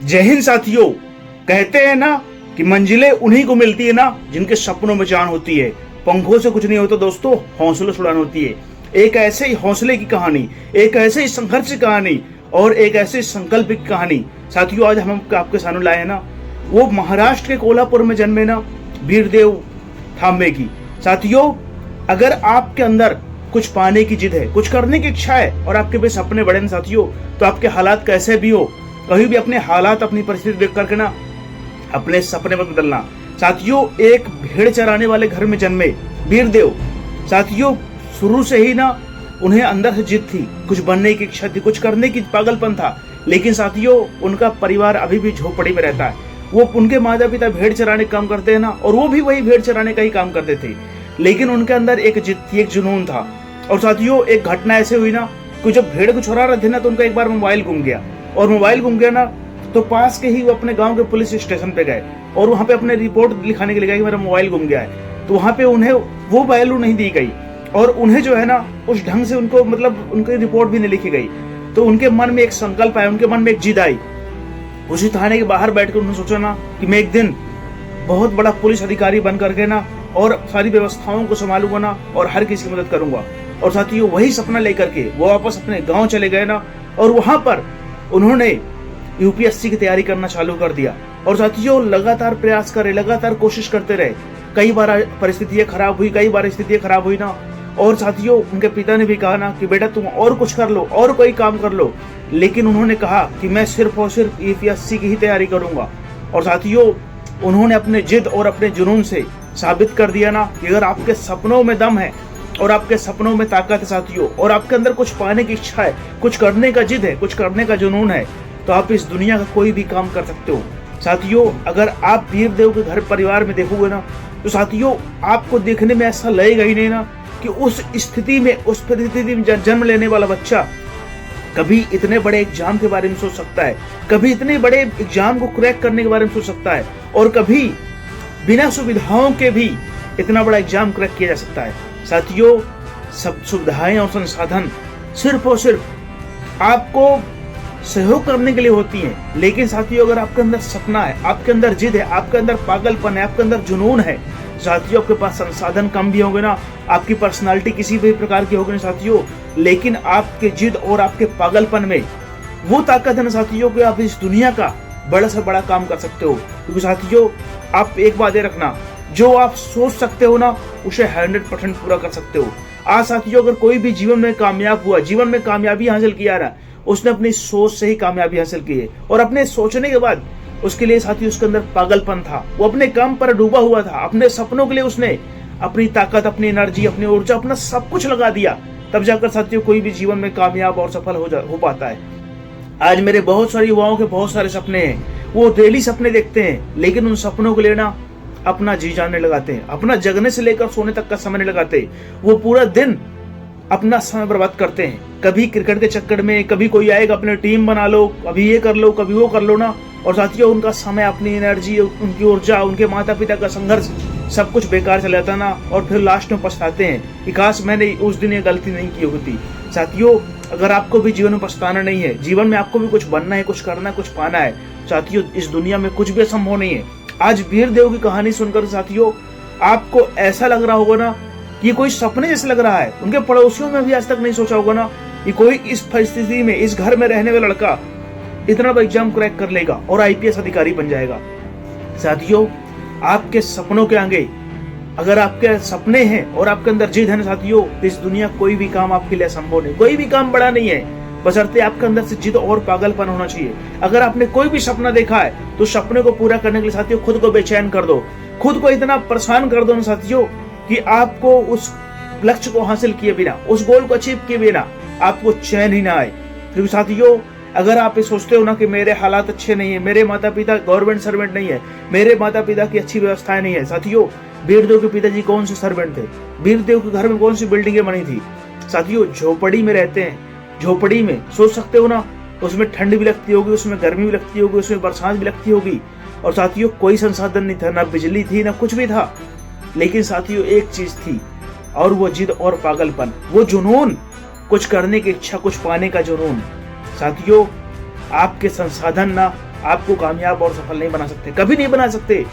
जय हिंद साथियों। कहते हैं ना कि मंजिलें उन्हीं को मिलती है ना जिनके सपनों में जान होती है। पंखों से कुछ नहीं होता दोस्तों, हौसलों से उड़ान होती है। एक ऐसे ही हौसले की कहानी, एक ऐसे ही संघर्ष की कहानी और एक ऐसे संकल्प की कहानी साथियों आज हम आपके सामने लाए हैं ना। वो महाराष्ट्र के कोल्हापुर में जन्मे ना वीरदेव थांबे की। साथियों, अगर आपके अंदर कुछ पाने की जिद है, कुछ करने की इच्छा है और आपके भी सपने बड़े हैं साथियों, तो आपके हालात कैसे भी हो, कभी भी अपने हालात, अपनी परिस्थिति देख करके ना अपने सपने मत बदलना। साथियों, एक भेड़ चराने वाले घर में जन्मे वीरदेव साथियों, शुरू से ही ना उन्हें अंदर से जिद थी, कुछ बनने की इच्छा थी, कुछ करने की पागलपन था। लेकिन साथियों, उनका परिवार अभी भी झोपड़ी में रहता है। वो उनके माता पिता भेड़ चराने का काम करते हैं ना, और वो भी वही भेड़ चराने का ही काम करते थे। लेकिन उनके अंदर एक जिद थी, एक जुनून था। और साथियों, एक घटना ऐसे हुई ना कि जब भेड़ को चुरा रहे थे ना, तो उनका एक बार मोबाइल गुम गया। और मोबाइल गुम गया ना, तो पास के ही वो अपने गांव के पुलिस स्टेशन पे गए और वहां पे अपने रिपोर्ट लिखाने के लिए गए कि मेरा मोबाइल गुम गया है। तो वहां पे उन्हें वो वैल्यू नहीं दी गई और उन्हें जो है ना उस ढंग से उनको मतलब उनकी रिपोर्ट भी नहीं लिखी गई। तो उनके मन में एक संकल्प आया, उनके मन में एक जिद आई। उसी थाने के बाहर बैठकर उन्होंने सोचा ना कि मैं एक दिन बहुत बड़ा पुलिस अधिकारी बन करके ना और सारी व्यवस्थाओं को संभालूंगा ना और हर किसी की मदद करूंगा। और साथियों, वही सपना लेकर के वो वापस अपने गांव चले गए ना, और वहां पर उन्होंने यूपीएससी की तैयारी करना चालू कर दिया। और साथियों, लगातार प्रयास करे, लगातार कोशिश करते रहे। कई बार परिस्थितियां खराब हुई, कई बार स्थितियां खराब हुई ना। और साथियों, उनके पिता ने भी कहा ना कि बेटा तुम और कुछ कर लो, और कोई काम कर लो। लेकिन उन्होंने कहा कि मैं सिर्फ और सिर्फ यूपीएससी की ही तैयारी करूंगा। और साथियों, उन्होंने अपने जिद और अपने जुनून से साबित कर दिया ना कि अगर आपके सपनों में दम है और आपके सपनों में ताकत है साथियों, और आपके अंदर कुछ पाने की इच्छा है, कुछ करने का जिद है, कुछ करने का जुनून है, तो आप इस दुनिया का कोई भी काम कर सकते हो। साथियों, अगर आप वीरदेव के घर परिवार में देखोगे ना, तो साथियों आपको देखने में ऐसा लगेगा ही नहीं ना कि उस स्थिति में, उस परिस्थिति में जन्म लेने वाला बच्चा कभी इतने बड़े एग्जाम के बारे में सोच सकता है, कभी इतने बड़े एग्जाम को क्रैक करने के बारे में सोच सकता है, और कभी बिना सुविधाओं के भी इतना बड़ा एग्जाम क्रैक किया जा सकता है। साथियों, सब सुविधाएं और संसाधन सिर्फ और सिर्फ आपको सहयोग करने के लिए होती हैं। लेकिन साथियों, अगर आपके अंदर सपना है, आपके अंदर जिद है, आपके अंदर पागलपन है, आपके अंदर जुनून है साथियों, आपके पास संसाधन कम भी होंगे ना, आपकी पर्सनालिटी किसी भी प्रकार की होगी ना साथियों, लेकिन आपके जिद और आपके पागलपन में वो ताकत है ना साथियों कि आप इस दुनिया का बड़ा से बड़ा काम कर सकते हो। क्योंकि साथियों, आप एक बात ये रखना, जो आप सोच सकते हो ना उसे 100% पूरा कर सकते हो। आज साथियों, अगर कोई भी जीवन में कामयाब हुआ, जीवन में कामयाबी हासिल किया रहा, उसने अपनी सोच से ही कामयाबी हासिल की है। और अपने सोचने के बाद उसके लिए साथियों उसके अंदर पागलपन था, वो अपने काम पर डूबा हुआ था, अपने सपनों के लिए उसने अपनी ताकत, अपनी एनर्जी, अपनी ऊर्जा, अपना सब कुछ लगा दिया। तब जाकर साथियों कोई भी जीवन में कामयाब और सफल हो पाता है। आज मेरे बहुत सारे युवाओं के बहुत सारे सपने हैं, वो डेली सपने देखते हैं, लेकिन उन सपनों के लिए ना अपना जी जाने लगाते हैं, अपना जगने से लेकर सोने तक का समय नहीं लगाते। वो पूरा दिन अपना समय बर्बाद करते हैं, कभी क्रिकेट के चक्कर में, कभी कोई आएगा अपने टीम बना लो, कभी ये कर लो, कभी वो कर लो ना। और साथियों, उनका समय, अपनी एनर्जी, उनकी ऊर्जा, उनके माता पिता का संघर्ष सब कुछ बेकार चला जाता ना। और फिर लास्ट में पछताते हैं कि काश मैंने उस दिन ये गलती नहीं की होती। साथियों, अगर आपको भी जीवन में पछताना नहीं है, जीवन में आपको भी कुछ बनना है, कुछ करना है, कुछ पाना है साथियों, इस दुनिया में कुछ भी असंभव नहीं है। आज वीरदेव की कहानी सुनकर साथियों आपको ऐसा लग रहा होगा ना कि कोई सपने जैसे लग रहा है। उनके पड़ोसियों में भी आज तक नहीं सोचा होगा ना कि कोई इस परिस्थिति में, इस घर में रहने वाला लड़का इतना बड़ा एग्जाम क्रैक कर लेगा और आईपीएस अधिकारी बन जाएगा। साथियों, आपके सपनों के आगे अगर आपके सपने हैं और आपके अंदर जिद है ना साथियों, तो इस दुनिया कोई भी काम आपके लिए संभव नहीं, कोई भी काम बड़ा नहीं है, बशर्ते आपके अंदर से जिद और पागलपन होना चाहिए। अगर आपने कोई भी सपना देखा है तो सपने को पूरा करने के लिए साथियों खुद को बेचैन कर दो, खुद को इतना परेशान कर दो ना साथियों कि आपको उस लक्ष्य को हासिल किए बिना, उस गोल को अचीव किए बिना आपको चैन ही ना आए। क्योंकि साथियों, अगर आप ये सोचते हो ना कि मेरे हालात अच्छे नहीं है, मेरे माता पिता गवर्नमेंट सर्वेंट नहीं है, मेरे माता पिता की अच्छी व्यवस्थाएं नहीं है, साथियों वीरदेव के पिताजी कौन से सर्वेंट थे, वीरदेव के घर में कौन सी बिल्डिंगें बनी थी साथियों, झोपड़ी में रहते हैं। झोपड़ी में सोच सकते हो ना, उसमें ठंड भी लगती होगी, उसमें गर्मी भी लगती होगी, उसमें बरसात भी लगती होगी। और साथियों, कोई संसाधन नहीं था, ना बिजली थी, ना कुछ भी था। लेकिन साथियों, एक चीज थी, और वो जिद और पागलपन, वो जुनून, कुछ करने की इच्छा, कुछ पाने का जुनून। साथियों, आपके संसाधन ना आपको कामयाब और सफल नहीं बना सकते, कभी नहीं बना सकते।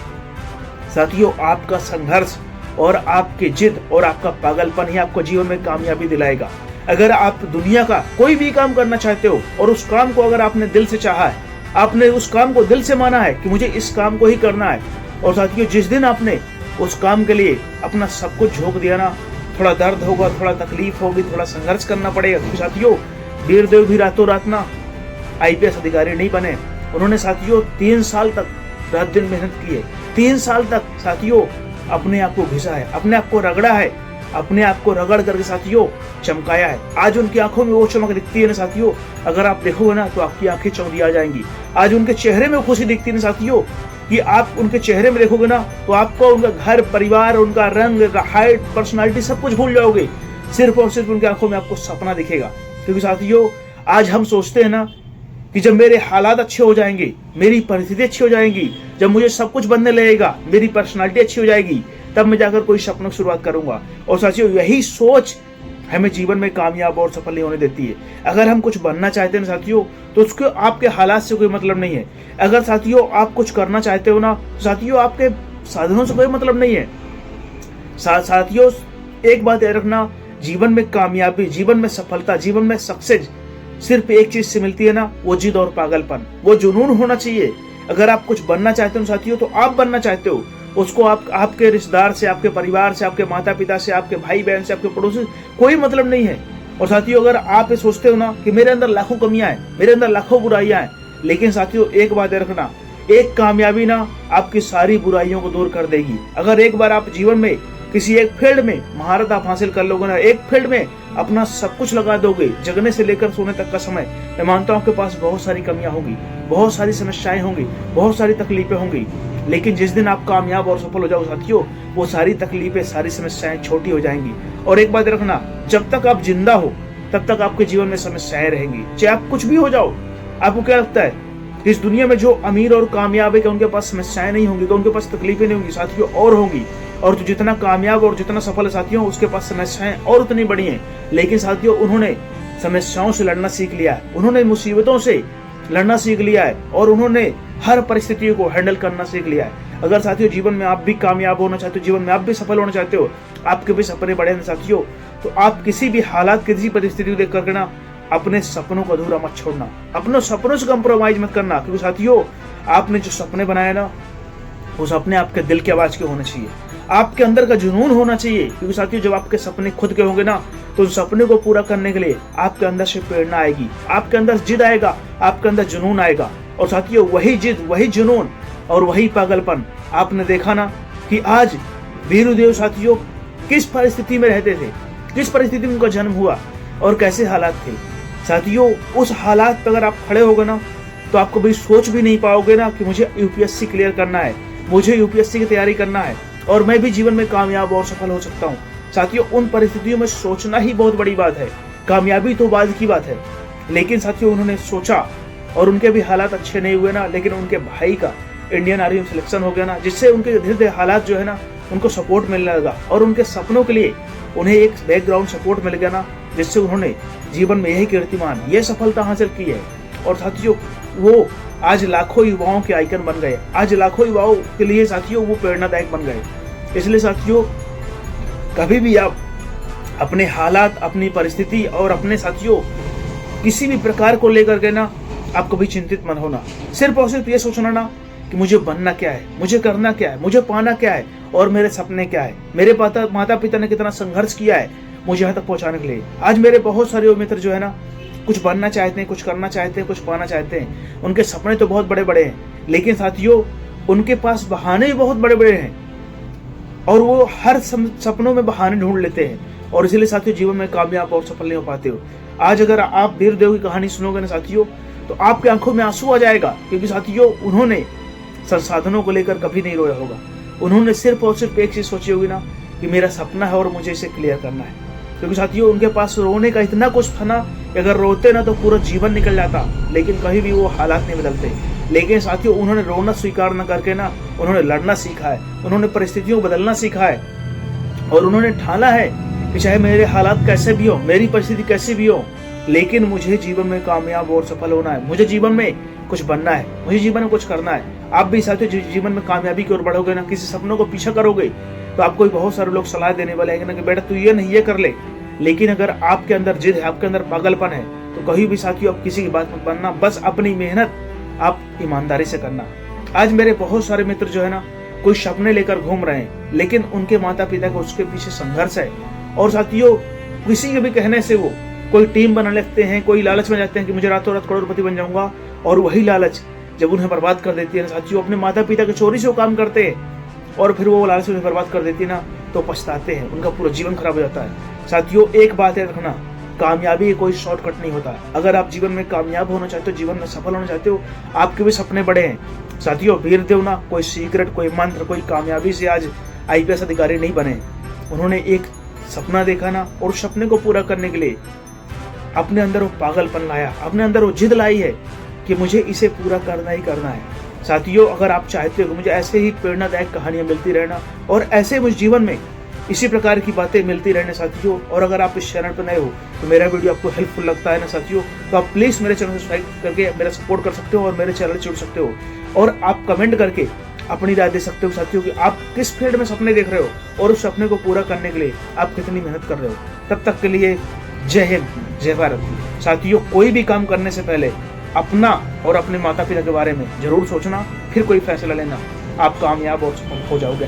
साथियों, आपका संघर्ष और आपकी जिद और आपका पागलपन ही आपको जीवन में कामयाबी दिलाएगा। अगर आप दुनिया का कोई भी काम करना चाहते हो और उस काम को अगर आपने दिल से चाहा है, आपने उस काम को दिल से माना है कि मुझे इस काम को ही करना है, और साथियों जिस दिन आपने उस काम के लिए अपना सब कुछ झोंक दिया ना, थोड़ा दर्द होगा, थोड़ा तकलीफ होगी, थोड़ा संघर्ष करना पड़ेगा। क्योंकि साथियों वीरदेव भी रातों रात ना IPS अधिकारी नहीं बने। उन्होंने साथियों 3 साल तक रात दिन मेहनत की है, 3 साल तक साथियों अपने आप को घिसा है, अपने आप को रगड़ा है, अपने आप को रगड़ करके साथियों चमकाया है। आज उनकी आंखों में वो चमक दिखती है ना साथियों, अगर आप देखोगे ना तो आपकी आंखें चौंधिया जाएंगी। आज उनके चेहरे में खुशी दिखती है ना साथियों, कि आप उनके चेहरे में देखोगे ना तो आपको उनका घर परिवार, उनका रंग, हाइट, पर्सनालिटी सब कुछ भूल जाओगे। सिर्फ और सिर्फ उनकी आंखों में आपको सपना दिखेगा। क्योंकि साथियों आज हम सोचते हैं ना कि जब मेरे हालात अच्छे हो जाएंगे, मेरी परिस्थिति अच्छी हो जाएंगी, जब मुझे सब कुछ बनने लगेगा, मेरी पर्सनालिटी अच्छी हो जाएगी, तब मैं जाकर कोई सपनों की शुरुआत करूंगा। और साथियों यही सोच हमें जीवन में कामयाब और सफल नहीं होने देती है। अगर हम कुछ बनना चाहते हैं साथियों तो उसके आपके हालात से कोई मतलब नहीं है। अगर साथियों आप कुछ करना चाहते हो ना तो साथियों आपके साधनों से कोई मतलब नहीं है। साथियों एक बात याद रखना, जीवन में कामयाबी, जीवन में सफलता, जीवन में सक्सेस सिर्फ एक चीज से मिलती है ना, वो जिद और पागलपन, वो जुनून होना चाहिए। अगर आप कुछ बनना चाहते हो साथियों तो आप बनना चाहते हो, उसको आपके रिश्तेदार से, आपके परिवार से, आपके माता पिता से, आपके भाई बहन से, आपके पड़ोसी कोई मतलब नहीं है। और साथियों अगर आप ये सोचते हो ना कि मेरे अंदर लाखों कमियां हैं, मेरे अंदर लाखों बुराइयां हैं, लेकिन साथियों एक बात याद रखना, एक कामयाबी ना आपकी सारी बुराइयों को दूर कर देगी। अगर एक बार आप जीवन में किसी एक फील्ड में महारत आप हासिल कर लोगे ना, एक फील्ड में अपना सब कुछ लगा दोगे, जगने से लेकर सोने तक का समय, मैं मानता हूं आपके पास बहुत सारी कमियां होंगी, बहुत सारी समस्याएं होंगी, बहुत सारी तकलीफें होंगी, लेकिन जिस दिन आप कामयाब और सफल हो जाओ साथियों, वो सारी तकलीफें, सारी समस्याएं छोटी हो जाएंगी। और एक बात रखना, जब तक आप जिंदा हो तब तक आपके जीवन में समस्याएं रहेंगी, चाहे आप कुछ भी हो जाओ। आपको क्या लगता है इस दुनिया में जो अमीर और कामयाब है क्या उनके पास समस्याएं नहीं होंगी? तो उनके पास तकलीफें नहीं होंगी साथियों, और होंगी। और तो जितना कामयाब और जितना सफल है साथियों, उसके पास समस्याएं और उतनी बड़ी हैं। लेकिन साथियों उन्होंने समस्याओं से लड़ना सीख लिया है, उन्होंने मुसीबतों से लड़ना सीख लिया है, और उन्होंने हर परिस्थितियों को हैंडल करना सीख लिया है। अगर साथियों जीवन में आप भी कामयाब होना चाहते हो, जीवन में आप भी सफल होना चाहते हो, आपके भी सपने बड़े हैं साथियों, तो आप किसी भी हालात, किसी परिस्थिति को देख करके ना अपने सपनों को अधूरा मत छोड़ना, अपने सपनों से कंप्रोमाइज मत करना। क्योंकि साथियों आपने जो सपने बनाए ना, वो सपने आपके दिल की आवाज के होने चाहिए, आपके अंदर का जुनून होना चाहिए। क्योंकि साथियों जब आपके सपने खुद के होंगे ना, तो उस सपने को पूरा करने के लिए आपके अंदर से प्रेरणा आएगी, आपके अंदर जिद आएगा, आपके अंदर जुनून आएगा। और साथियों वही जिद, वही जुनून और वही पागलपन, आपने देखा ना कि आज वीरदेव साथियों किस परिस्थिति में रहते थे, किस परिस्थिति में उनका जन्म हुआ और कैसे हालात थे। साथियों उस हालात पर अगर आप खड़े होगे ना, तो आप कभी सोच भी नहीं पाओगे ना कि मुझे UPSC क्लियर करना है, मुझे UPSC की तैयारी करना है और मैं भी जीवन में कामयाब और सफल हो सकता हूँ। साथियों उन परिस्थितियों में सोचना ही बहुत बड़ी बात है, कामयाबी तो बाद की बात है। लेकिन साथियों उन्होंने सोचा और उनके भी हालात अच्छे नहीं हुए ना, लेकिन उनके भाई का इंडियन आर्मी में सिलेक्शन हो गया ना, जिससे उनके धीरे धीरे हालात जो है ना उनको सपोर्ट मिलने लगा, और उनके सपनों के लिए उन्हें एक बैकग्राउंड सपोर्ट मिल गया ना, जिससे उन्होंने जीवन में यही कीर्तिमान, ये सफलता हासिल की है। और साथियों वो आज लाखों युवाओं के आइकन बन गए, आज लाखों युवाओं के लिए साथियों वो प्रेरणादायक बन गए। इसलिए साथियों कभी भी आप अपने हालात, अपनी परिस्थिति और अपने साथियों किसी भी प्रकार को लेकर के ना आप कभी चिंतित मत होना। सिर्फ और सिर्फ ये सोचना ना कि मुझे बनना क्या है, मुझे करना क्या है, मुझे पाना क्या है और मेरे सपने क्या है। मेरे माता पिता ने कितना संघर्ष किया है मुझे यहाँ तक पहुंचाने के लिए। आज मेरे बहुत सारे मित्र जो है ना कुछ बनना चाहते हैं, कुछ करना चाहते हैं, कुछ पाना चाहते हैं, उनके सपने तो बहुत बड़े बड़े हैं, लेकिन साथियों उनके पास बहाने भी बहुत बड़े बड़े हैं और वो हर सपनों में बहाने ढूंढ लेते हैं, और इसीलिए साथियों जीवन में कामयाब और सफल नहीं हो पाते हो। आज अगर आप वीरदेव की कहानी सुनोगे ना साथियों, तो आपकी आंखों में आंसू आ जाएगा, क्योंकि साथियों उन्होंने संसाधनों को लेकर कभी नहीं रोया होगा। उन्होंने सिर्फ और सिर्फ एक चीज सोची होगी ना कि मेरा सपना है और मुझे इसे क्लियर करना है। क्योंकि साथियों उनके पास रोने का इतना कुछ था ना कि अगर रोते ना तो पूरा जीवन निकल जाता, लेकिन कहीं भी वो हालात नहीं बदलते। लेकिन साथियों उन्होंने रोना स्वीकार न करके ना उन्होंने लड़ना सीखा है, उन्होंने परिस्थितियों को बदलना सीखा है, और उन्होंने ठाना है कि चाहे मेरे हालात कैसे भी हो, मेरी परिस्थिति कैसी भी हो, लेकिन मुझे जीवन में कामयाब और सफल होना है, मुझे जीवन में कुछ बनना है, मुझे जीवन में कुछ करना है। आप भी साथियों जीवन में कामयाबी की ओर बढ़ोगे ना, किसी सपनों को पीछा करोगे, तो आपको बहुत सारे लोग सलाह देने वाले हैं ना कि बेटा तू ये नहीं ये कर ले। लेकिन अगर आपके अंदर जिद है, आपके अंदर पागलपन है, तो कहीं भी साथियों आप किसी की बात मत मानना, बस अपनी मेहनत आप ईमानदारी से करना। आज मेरे बहुत सारे मित्र जो है ना, कोई सपने लेकर घूम रहे हैं, लेकिन उनके माता पिता को उसके पीछे संघर्ष है। और साथियों किसी के भी कहने से वो कोई टीम बना लेते हैं, कोई लालच में जाते हैं कि मुझे रातों रात करोड़पति बन जाऊंगा, और वही लालच जब उन्हें बर्बाद कर देती है ना साथियों, अपने माता पिता की चोरी से वो काम करते हैं और फिर वो लालच उन्हें बर्बाद कर देती है ना, तो पछताते हैं, उनका पूरा जीवन खराब हो जाता है। साथियों एक बात याद रखना, कामयाबी कोई शॉर्टकट नहीं होता। अगर आप जीवन में कामयाब होना चाहते हो, जीवन में सफल होना चाहते हो, आपके भी सपने बड़े हैं। साथियों वीरदेव ना कोई सीक्रेट, कोई मंत्र, कोई कामयाबी से आज IPS अधिकारी नहीं बने। उन्होंने एक सपना देखा ना, और उस सपने को पूरा करने के लिए अपने अंदर वो पागलपन लाया, अपने अंदर वो जिद लाई है कि मुझे इसे पूरा करना ही करना है। साथियों अगर आप चाहते हो कि मुझे ऐसे ही प्रेरणादायक कहानियां मिलती रहना और ऐसे मुझे जीवन में इसी प्रकार की बातें मिलती रहने साथियों, और अगर आप इस चैनल पर नए हो तो मेरा वीडियो आपको हेल्पफुल लगता है ना साथियों, तो आप प्लीज़ मेरे चैनल को सब्सक्राइब करके मेरा सपोर्ट कर सकते हो और मेरे चैनल से जुड़ सकते हो। और आप कमेंट करके अपनी राय दे सकते हो साथियों कि आप किस फील्ड में सपने देख रहे हो और उस सपने को पूरा करने के लिए आप कितनी मेहनत कर रहे हो। तब तक के लिए जय हिंद, जय भारत। साथियों कोई भी काम करने से पहले अपना और अपने माता पिता के बारे में जरूर सोचना, फिर कोई फैसला लेना, आप कामयाब और सफल हो जाओगे।